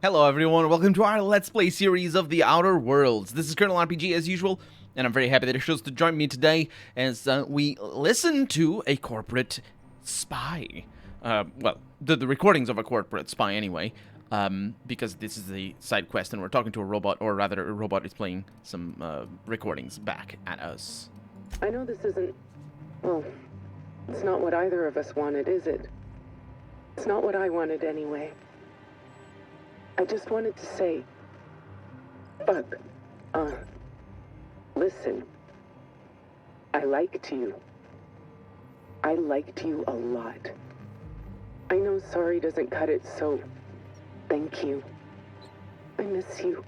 Hello everyone, welcome to our Let's Play series of The Outer Worlds. This is Colonel RPG as usual, and I'm very happy that you chose to join me today as we listen to a corporate spy. Well, the recordings of a corporate spy anyway, because this is a side quest and we're talking to a robot, or rather a robot is playing some recordings back at us. I know this isn't... well, it's not what either of us wanted, is it? It's not what I wanted anyway. I just wanted to say... Fuck. Listen. I liked you. I liked you a lot. I know sorry doesn't cut it, so... thank you. I miss you.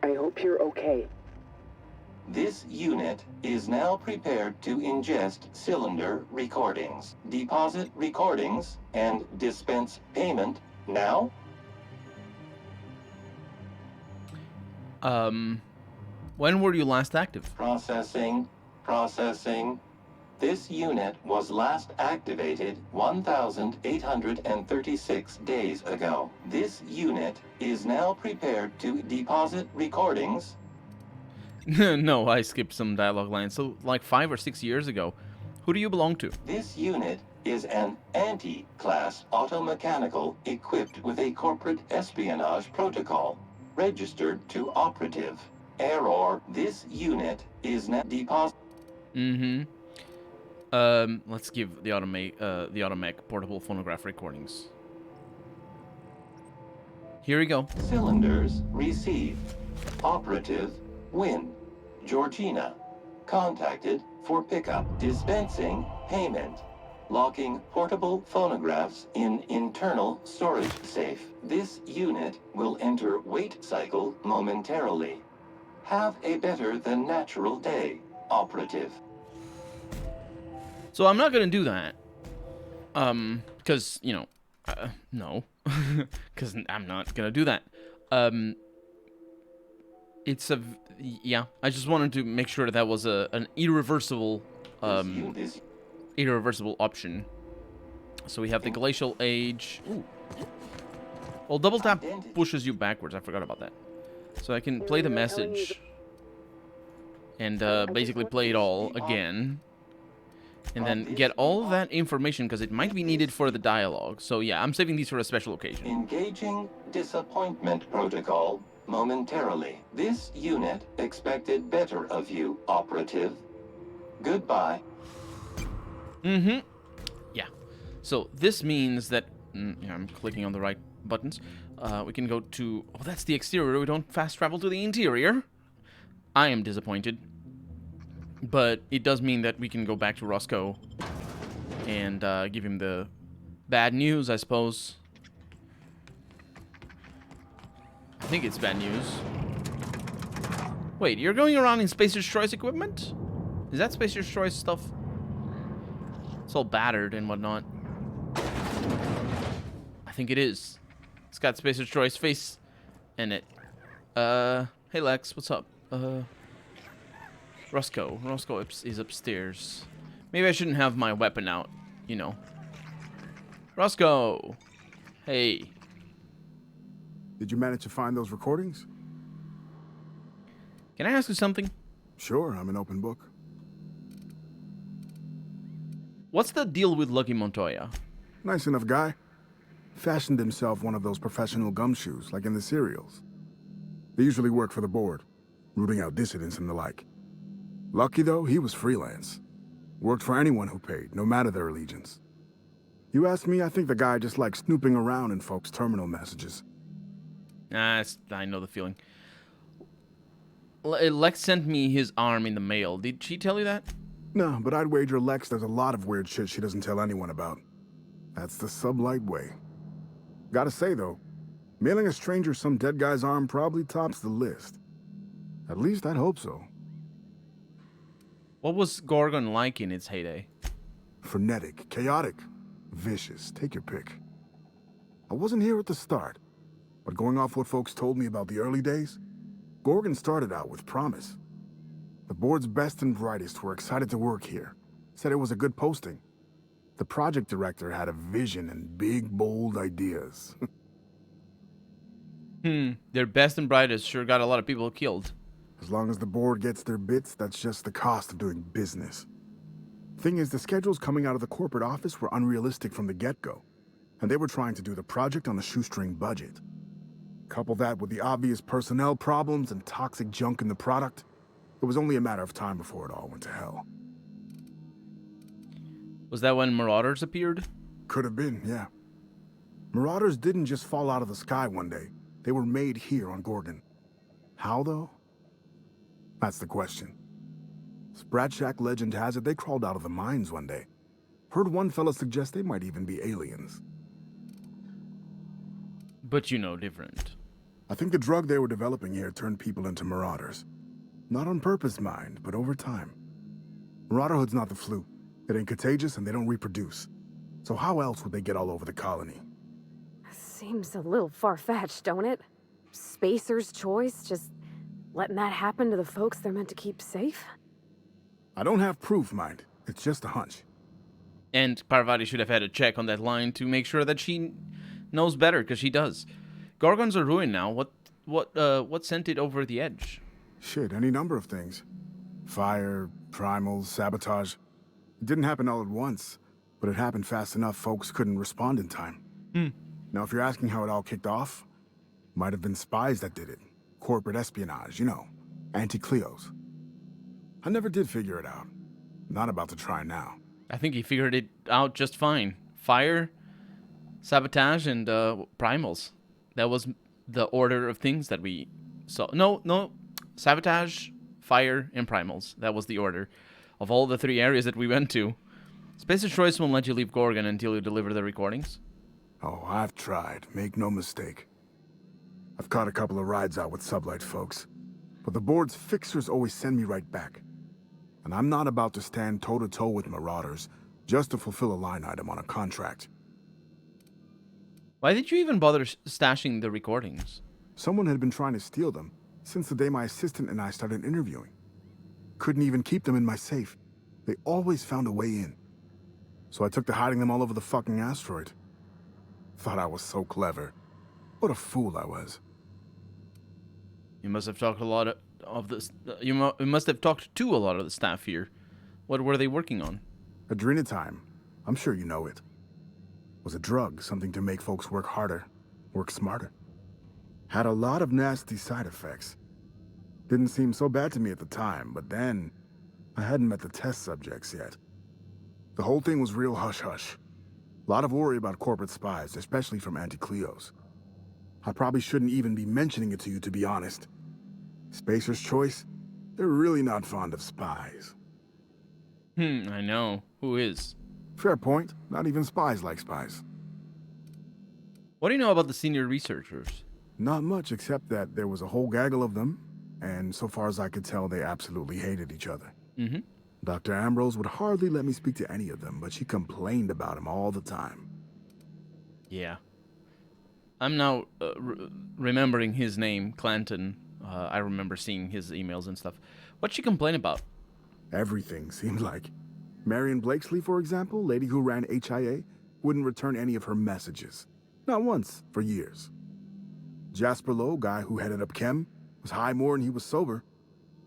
I hope you're okay. This unit is now prepared to ingest cylinder recordings, deposit recordings, and dispense payment now? When were you last active? Processing. This unit was last activated 1,836 days ago. This unit is now prepared to deposit recordings. No, I skipped some dialogue lines, so like 5 or 6 years ago. Who do you belong to? This unit is an anti-class automechanical equipped with a corporate espionage protocol, registered to operative. Error, this unit is now deposit. Let's give the automech portable phonograph recordings. Here we go. Cylinders received. Operative Win. Georgina. Contacted for pickup. Dispensing payment. Locking portable phonographs in internal storage safe. This unit will enter wait cycle momentarily. Have a better than natural day, Operative. So I'm not gonna do that. Because, you know, no. Because I'm not gonna do that. It's a... yeah, I just wanted to make sure that was an irreversible, irreversible option. So we have the glacial age. Ooh. Well, double tap pushes you backwards. I forgot about that. So I can play the message and basically play it all again. And then get all of that information, because it might be needed for the dialogue. So yeah, I'm saving these for a special occasion. Engaging disappointment protocol momentarily. This unit expected better of you, Operative. Goodbye. Yeah. So this means that... yeah, I'm clicking on the right buttons. We can go to... oh, that's the exterior. We don't fast travel to the interior. I am disappointed. But it does mean that we can go back to Roscoe and give him the bad news, I suppose. I think it's bad news. Wait, you're going around in Space Destroy's equipment? Is that Space Destroy's stuff? It's all battered and whatnot. I think it is. It's got Space Destroy's face in it. Hey Lex, what's up? Roscoe is upstairs. Maybe I shouldn't have my weapon out, you know. Roscoe! Hey. Did you manage to find those recordings? Can I ask you something? Sure, I'm an open book. What's the deal with Lucky Montoya? Nice enough guy. Fashioned himself one of those professional gumshoes, like in the serials. They usually work for the board, rooting out dissidents and the like. Lucky, though, he was freelance. Worked for anyone who paid, no matter their allegiance. You ask me, I think the guy just likes snooping around in folks' terminal messages. I know the feeling. Lex sent me his arm in the mail. Did she tell you that? No, but I'd wager Lex there's a lot of weird shit she doesn't tell anyone about. That's the sublight way. Gotta say, though, mailing a stranger some dead guy's arm probably tops the list. At least I'd hope so. What was Gorgon like in its heyday? Frenetic, chaotic, vicious, take your pick. I wasn't here at the start, but going off what folks told me about the early days, Gorgon started out with promise. The board's best and brightest were excited to work here, said it was a good posting. The project director had a vision and big, bold ideas. Their best and brightest sure got a lot of people killed. As long as the board gets their bits, that's just the cost of doing business. Thing is, the schedules coming out of the corporate office were unrealistic from the get-go, and they were trying to do the project on a shoestring budget. Couple that with the obvious personnel problems and toxic junk in the product, it was only a matter of time before it all went to hell. Was that when Marauders appeared? Could have been, yeah. Marauders didn't just fall out of the sky one day. They were made here on Gorgon. How, though? That's the question. Sprat Shack legend has it they crawled out of the mines one day. Heard one fella suggest they might even be aliens. But you know different. I think the drug they were developing here turned people into Marauders. Not on purpose, mind, but over time. Marauderhood's not the flu. It ain't contagious and they don't reproduce. So how else would they get all over the colony? Seems a little far-fetched, don't it? Spacer's choice, just letting that happen to the folks they're meant to keep safe? I don't have proof, mind. It's just a hunch. And Parvati should have had a check on that line to make sure that she knows better, because she does. Gorgons are ruined now. What sent it over the edge? Shit, any number of things. Fire, primals, sabotage. It didn't happen all at once, but it happened fast enough folks couldn't respond in time. Now, if you're asking how it all kicked off, might have been spies that did it. Corporate espionage, you know, anti-Cleos. I never did figure it out. Not about to try now. I think he figured it out just fine. Fire, sabotage, and primals. That was the order of things that we saw. No. Sabotage, fire, and primals. That was the order of all the 3 areas that we went to. Spacer's Choice won't let you leave Gorgon until you deliver the recordings. Oh, I've tried. Make no mistake. I've caught a couple of rides out with sublight folks. But the board's fixers always send me right back. And I'm not about to stand toe-to-toe with Marauders just to fulfill a line item on a contract. Why did you even bother stashing the recordings? Someone had been trying to steal them since the day my assistant and I started interviewing. Couldn't even keep them in my safe. They always found a way in. So I took to hiding them all over the fucking asteroid. Thought I was so clever. What a fool I was. You must have talked a lot of this. You must have talked to a lot of the staff here. What were they working on? Adrenatime. I'm sure you know it. Was a drug, something to make folks work harder, work smarter. Had a lot of nasty side effects. Didn't seem so bad to me at the time, but then I hadn't met the test subjects yet. The whole thing was real hush-hush. A lot of worry about corporate spies, especially from anti-Cleos. I probably shouldn't even be mentioning it to you, to be honest. Spacer's Choice, they're really not fond of spies. I know. Who is? Fair point. Not even spies like spies. What do you know about the senior researchers? Not much, except that there was a whole gaggle of them, and so far as I could tell, they absolutely hated each other. Dr. Ambrose would hardly let me speak to any of them, but she complained about him all the time. Yeah. I'm now remembering his name, Clanton. I remember seeing his emails and stuff. What'd she complain about? Everything seemed like. Marion Blakesley, for example, lady who ran HIA, wouldn't return any of her messages. Not once, for years. Jasper Lowe, guy who headed up Chem, was high more than he was sober.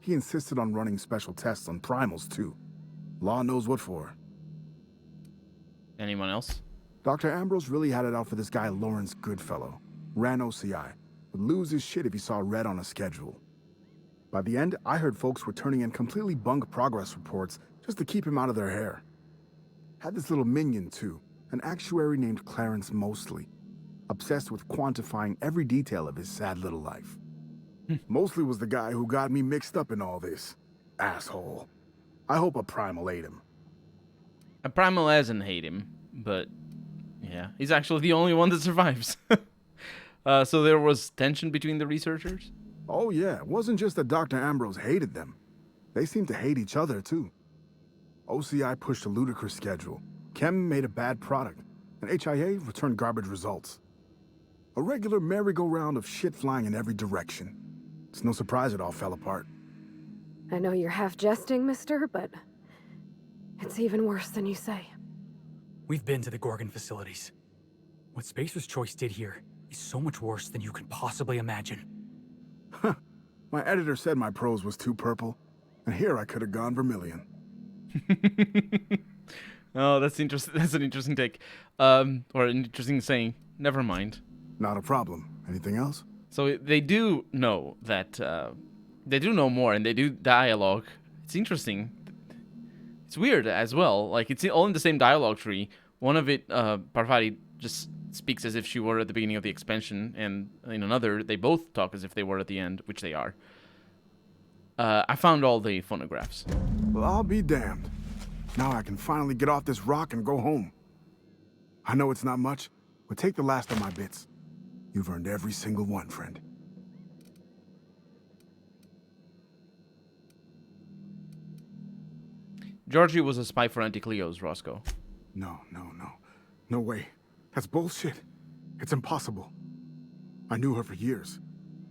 He insisted on running special tests on primals, too. Law knows what for. Anyone else? Dr. Ambrose really had it out for this guy Lawrence Goodfellow. Ran OCI. Would lose his shit if he saw red on a schedule. By the end, I heard folks were turning in completely bunk progress reports just to keep him out of their hair. Had this little minion, too. An actuary named Clarence Mosley. Obsessed with quantifying every detail of his sad little life. Mosley was the guy who got me mixed up in all this. Asshole. I hope a primal ate him. A primal doesn't hate him, but yeah, he's actually the only one that survives. So there was tension between the researchers? Oh yeah, it wasn't just that Dr. Ambrose hated them. They seemed to hate each other too. OCI pushed a ludicrous schedule. Chem made a bad product, and HIA returned garbage results. A regular merry-go-round of shit flying in every direction. It's no surprise it all fell apart. I know you're half jesting, mister, but it's even worse than you say. We've been to the Gorgon facilities. What Spacer's Choice did here, is so much worse than you can possibly imagine. My editor said my prose was too purple, and here I could have gone vermilion. Oh, that's interesting. That's an interesting take, or an interesting saying. Never mind. Not a problem. Anything else? So they do know that they do know more, and they do dialogue. It's interesting. It's weird as well. Like, it's all in the same dialogue tree. One of it, Parvati just speaks as if she were at the beginning of the expansion, and in another, they both talk as if they were at the end, which they are. I found all the phonographs. Well, I'll be damned. Now I can finally get off this rock and go home. I know it's not much, but take the last of my bits. You've earned every single one, friend. Georgie was a spy for Anti-Cleo's, Roscoe. No. No way. That's bullshit. It's impossible. I knew her for years.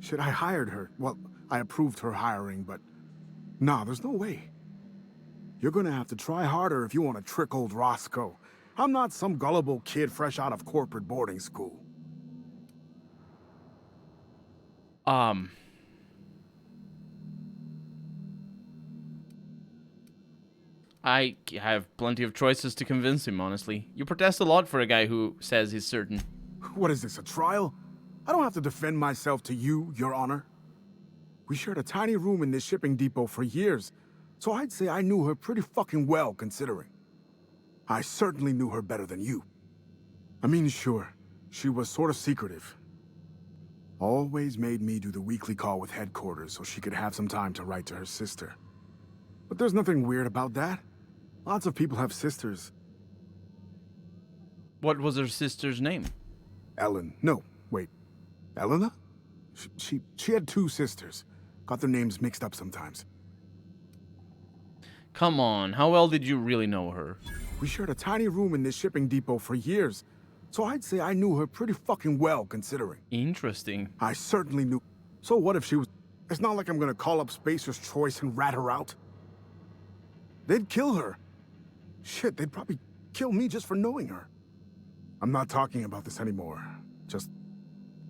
Shit, I hired her. Well, I approved her hiring, but... Nah, there's no way. You're gonna have to try harder if you want to trick old Roscoe. I'm not some gullible kid fresh out of corporate boarding school. I have plenty of choices to convince him, honestly. You protest a lot for a guy who says he's certain. What is this, a trial? I don't have to defend myself to you, Your Honor. We shared a tiny room in this shipping depot for years, so I'd say I knew her pretty fucking well, considering. I certainly knew her better than you. I mean, sure, she was sort of secretive. Always made me do the weekly call with headquarters so she could have some time to write to her sister. But there's nothing weird about that. Lots of people have sisters. What was her sister's name? Ellen. No, wait. Elena? She had two sisters. Got their names mixed up sometimes. Come on, how well did you really know her? We shared a tiny room in this shipping depot for years, so I'd say I knew her pretty fucking well, considering. Interesting. I certainly knew. So what if she was... It's not like I'm gonna call up Spacer's Choice and rat her out. They'd kill her. Shit, they'd probably kill me just for knowing her. I'm not talking about this anymore. Just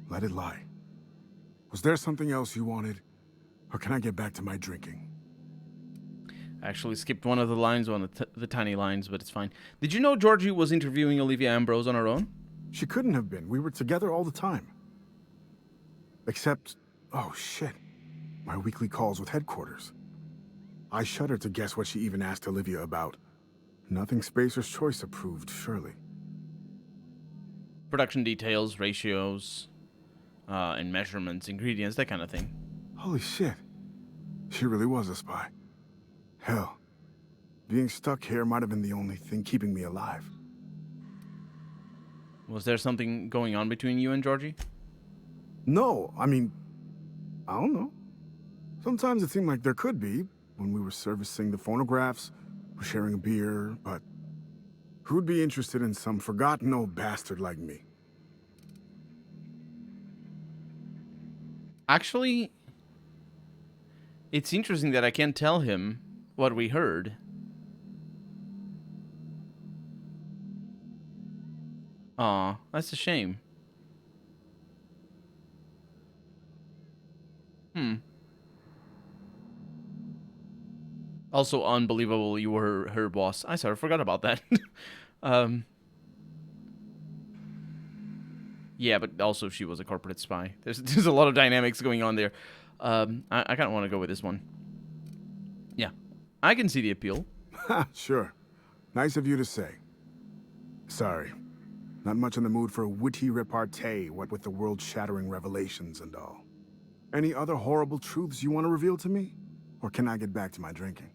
let it lie. Was there something else you wanted? Or can I get back to my drinking? I actually skipped one of the lines, one of the tiny lines, but it's fine. Did you know Georgie was interviewing Olivia Ambrose on her own? She couldn't have been. We were together all the time. Except, oh shit, my weekly calls with headquarters. I shudder to guess what she even asked Olivia about. Nothing Spacer's Choice approved, surely. Production details, ratios, and measurements, ingredients, that kind of thing. Holy shit. She really was a spy. Hell, being stuck here might have been the only thing keeping me alive. Was there something going on between you and Georgie? No, I mean, I don't know. Sometimes it seemed like there could be, when we were servicing the phonographs, or sharing a beer, but who'd be interested in some forgotten old bastard like me? Actually, it's interesting that I can't tell him what we heard. Aw, that's a shame. Also unbelievable you were her boss. I sorry, forgot about that. Yeah, but also she was a corporate spy. There's a lot of dynamics going on there. I kind of want to go with this one. Yeah, I can see the appeal. Sure. Nice of you to say. Sorry. Not much in the mood for a witty repartee, what with the world-shattering revelations and all. Any other horrible truths you want to reveal to me? Or can I get back to my drinking?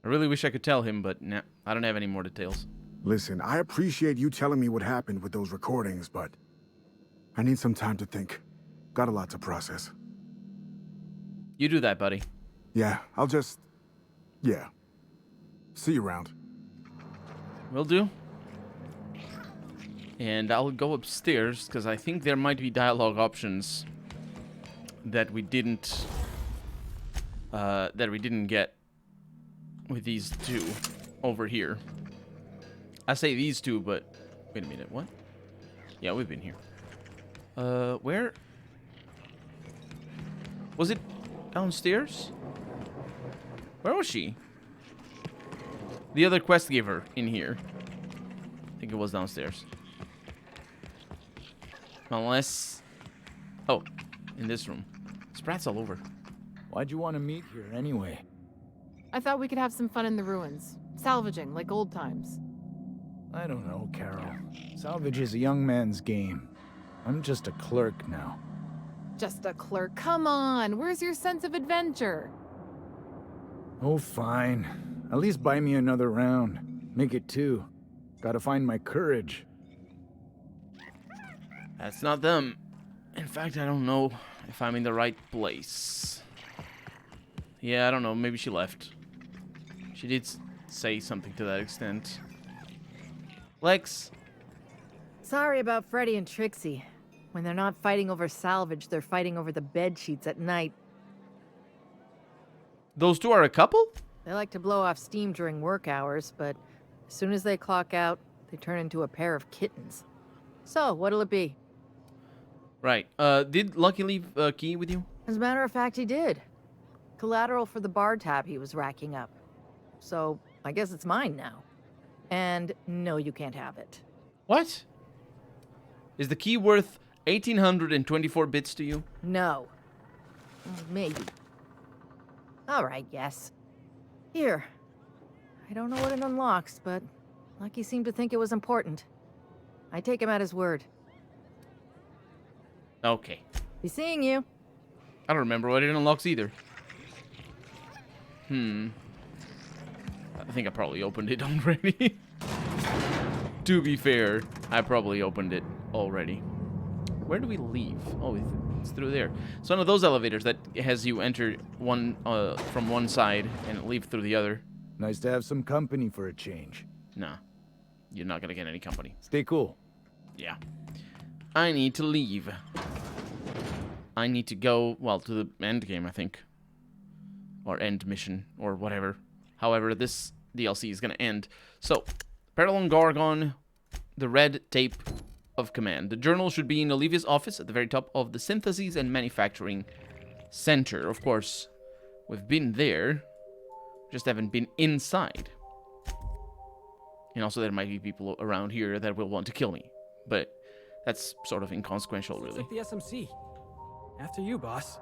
I really wish I could tell him, but nah, I don't have any more details. Listen, I appreciate you telling me what happened with those recordings, but I need some time to think. Got a lot to process. You do that, buddy. Yeah, I'll just... Yeah. See you around. Will do. And I'll go upstairs, because I think there might be dialogue options that we didn't get with these two over here. I say these two, but wait a minute, what? Yeah, we've been here. Where? Was it downstairs? Where was she? The other quest giver in here. I think it was downstairs. Unless... Oh, in this room. Sprats all over. Why'd you want to meet here anyway? I thought we could have some fun in the ruins. Salvaging, like old times. I don't know, Carol. Salvage is a young man's game. I'm just a clerk now. Just a clerk. Come on, where's your sense of adventure? Oh, fine. At least buy me another round. Make it 2. Gotta find my courage. That's not them. In fact, I don't know if I'm in the right place. Yeah, I don't know. Maybe she left. She did say something to that extent. Lex? Sorry about Freddy and Trixie. When they're not fighting over salvage, they're fighting over the bed sheets at night. Those two are a couple? They like to blow off steam during work hours, but as soon as they clock out, they turn into a pair of kittens. So, what'll it be? Right. Did Lucky leave a key with you? As a matter of fact, he did. Collateral for the bar tab he was racking up. So, I guess it's mine now. And no, you can't have it. What? Is the key worth 1,824 bits to you? No. Maybe. Alright, yes. Here. I don't know what it unlocks, but Lucky seemed to think it was important. I take him at his word. Okay. Be seeing you. I don't remember what it unlocks either. I think I probably opened it already. To be fair, I probably opened it already. Where do we leave? Oh, it's through there. It's one of those elevators that has you enter one from one side and leave through the other. Nice to have some company for a change. Nah, you're not gonna get any company. Stay cool. Yeah. I need to leave. I need to go, well, to the end game, I think. Or end mission, or whatever. However, this DLC is gonna end. So, Peril and Gorgon, the red tape of command. The journal should be in Olivia's office at the very top of the Synthesis and Manufacturing Center. Of course, we've been there, just haven't been inside. And also there might be people around here that will want to kill me. But that's sort of inconsequential, really. Like the SMC. After you, boss.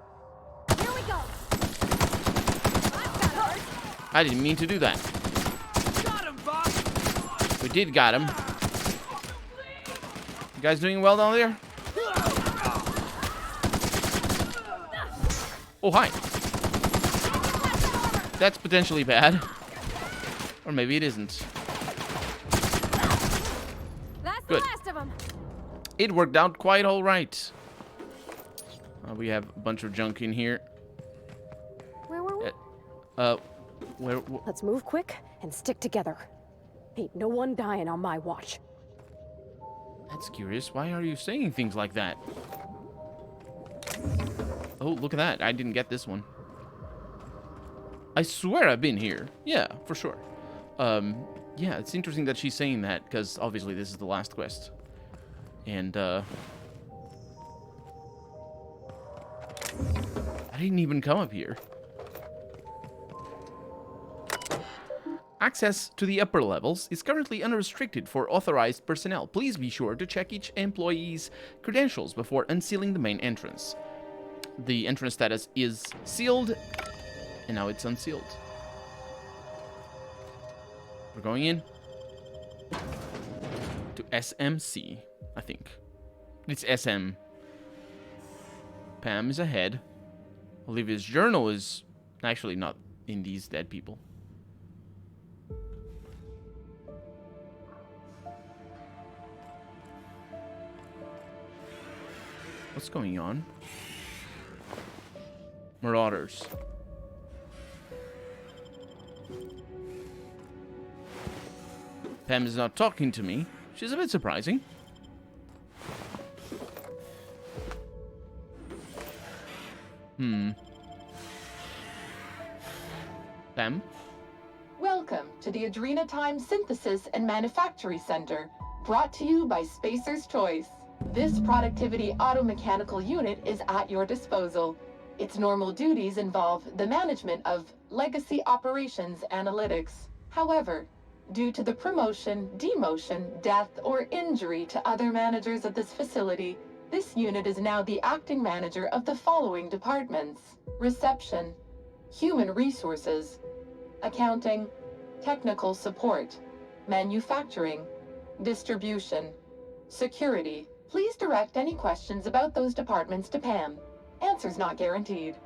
Here we go. I didn't mean to do that. Got him, boss. We did got him. You guys doing well down there? Oh, hi. That's potentially bad. Or maybe it isn't. That's Good. the last of them. It worked out quite all right. We have a bunch of junk in here. Where were we? Where? Let's move quick and stick together. Ain't no one dying on my watch. That's curious. Why are you saying things like that? Oh, look at that. I didn't get this one. I swear I've been here. Yeah, for sure. Yeah, it's interesting that she's saying that, because obviously this is the last quest. And, I didn't even come up here. Access to the upper levels is currently unrestricted for authorized personnel. Please be sure to check each employee's credentials before unsealing the main entrance. The entrance status is sealed, and now it's unsealed. We're going in to SMC, I think. It's SM. Pam is ahead. Olivia's journal is actually not in these dead people. What's going on? Marauders. Pam is not talking to me. She's a bit surprising. Pam? Welcome to the Adrenatime Synthesis and Manufactory Center, brought to you by Spacer's Choice. This productivity automechanical unit is at your disposal. Its normal duties involve the management of legacy operations analytics. However, due to the promotion, demotion, death, or injury to other managers of this facility, this unit is now the acting manager of the following departments: reception, human resources, accounting, technical support, manufacturing, distribution, security. Please direct any questions about those departments to Pam. Answers not guaranteed.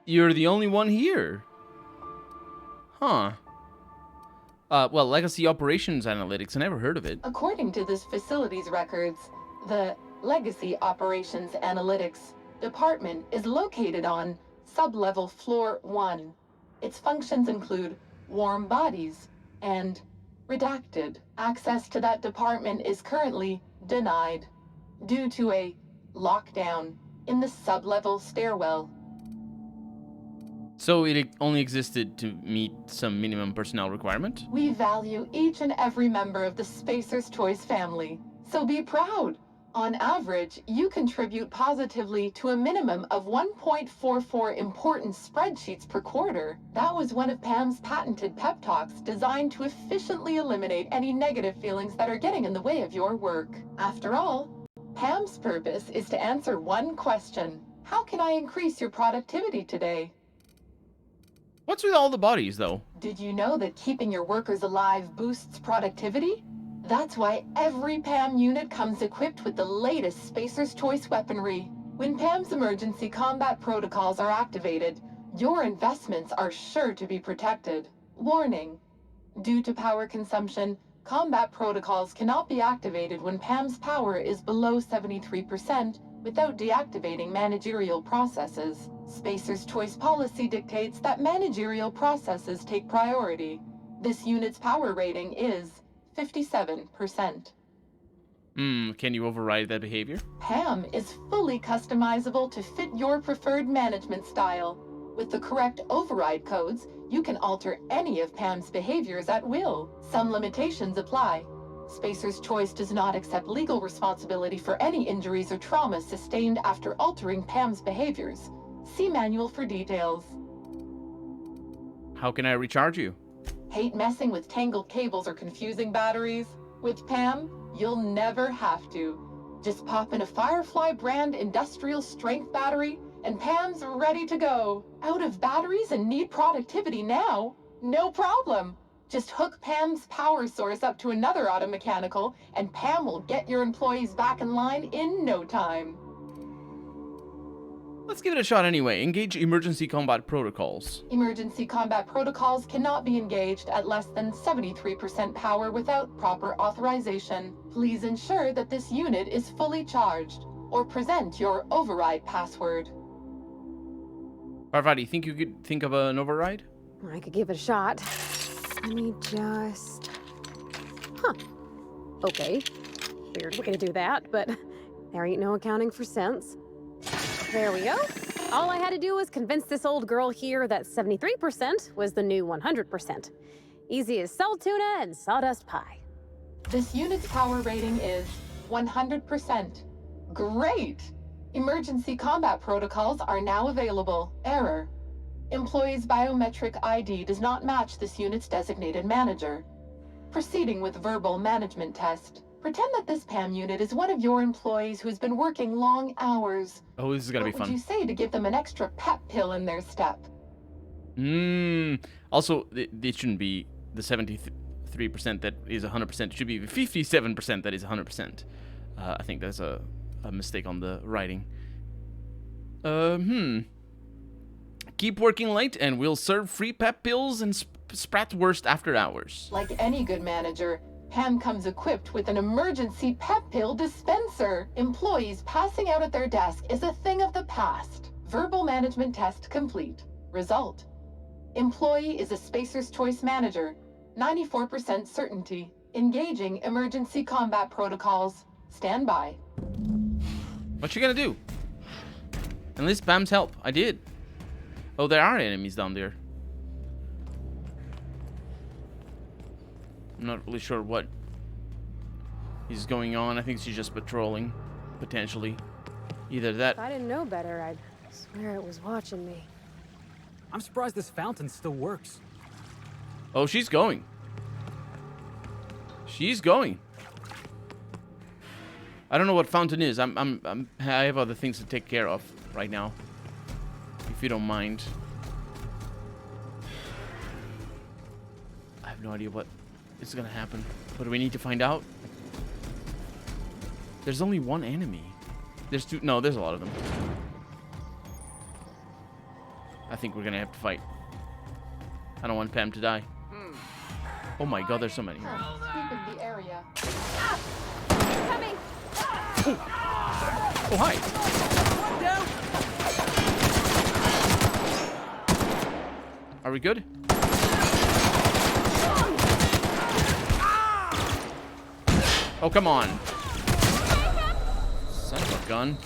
You're the only one here. Huh. Well, Legacy Operations Analytics, I never heard of it. According to this facility's records, the Legacy Operations Analytics Department is located on Sublevel Floor 1. Its functions include warm bodies and redacted. Access to that department is currently denied due to a lockdown in the sublevel stairwell. So it only existed to meet some minimum personnel requirement? We value each and every member of the Spacer's Choice family, so be proud. On average, you contribute positively to a minimum of 1.44 important spreadsheets per quarter. That was one of Pam's patented pep talks designed to efficiently eliminate any negative feelings that are getting in the way of your work. After all, Pam's purpose is to answer one question: how can I increase your productivity today? What's with all the bodies, though? Did you know that keeping your workers alive boosts productivity? That's why every PAM unit comes equipped with the latest Spacer's Choice weaponry. When PAM's emergency combat protocols are activated, your investments are sure to be protected. Warning: due to power consumption, combat protocols cannot be activated when PAM's power is below 73% without deactivating managerial processes. Spacer's Choice policy dictates that managerial processes take priority. This unit's power rating is 57%. Can you override that behavior? PAM is fully customizable to fit your preferred management style. With the correct override codes, you can alter any of PAM's behaviors at will. Some limitations apply. Spacer's Choice does not accept legal responsibility for any injuries or traumas sustained after altering PAM's behaviors. See manual for details. How can I recharge you? Hate messing with tangled cables or confusing batteries? With PAM, you'll never have to. Just pop in a Firefly brand industrial strength battery, and PAM's ready to go. Out of batteries and need productivity now? No problem. Just hook Pam's power source up to another automechanical, and Pam will get your employees back in line in no time. Let's give it a shot anyway. Engage emergency combat protocols. Emergency combat protocols cannot be engaged at less than 73% power without proper authorization. Please ensure that this unit is fully charged, or present your override password. Parvati, think you could think of an override? I could give it a shot. Let me just... Okay. Weird way to do that, but there ain't no accounting for cents. There we go. All I had to do was convince this old girl here that 73% was the new 100%. Easy as salt tuna and sawdust pie. This unit's power rating is 100%. Great! Emergency combat protocols are now available. Error: employee's biometric ID does not match this unit's designated manager. Proceeding with verbal management test. Pretend that this PAM unit is one of your employees who's been working long hours. Oh, this is gonna be fun. What would you say to give them an extra pep pill in their step? Also, it shouldn't be the 73% that is 100%. It should be the 57% that is 100%. I think that's a mistake on the writing. Keep working late and we'll serve free pep pills and spratwurst after hours. Like any good manager, Pam comes equipped with an emergency pep pill dispenser. Employees passing out at their desk is a thing of the past. Verbal management test complete. Result: employee is a Spacer's Choice manager. 94% certainty. Engaging emergency combat protocols. Stand by. What you gonna do? Enlist Pam's help. I did. Oh, there are enemies down there. I'm not really sure what He's going on. I think she's just patrolling, potentially. Either that. If I didn't know better, I'd swear it was watching me. I'm surprised this fountain still works. Oh, she's going. She's going. I don't know what fountain is. I have other things to take care of right now. If you don't mind. I have no idea what is gonna happen. But we need to find out. There's only one enemy. There's two. No, there's a lot of them. I think we're gonna have to fight. I don't want Pam to die. Oh my god, there's so many. Sweeping the area. Coming! Oh, hi. Are we good? Oh, come on. Son of a gun.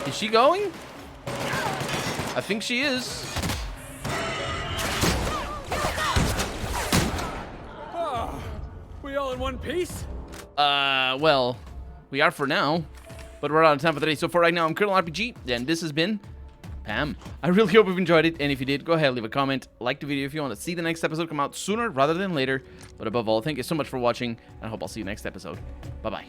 Is she going? I think she is. Oh, we all in one piece? Well, we are for now. But we're out of time for today. So for right now, I'm Colonel RPG, and this has been Pam. I really hope you've enjoyed it, and if you did, go ahead, leave a comment, like the video if you want to see the next episode come out sooner rather than later. But above all, thank you so much for watching, and I hope I'll see you next episode. Bye-bye.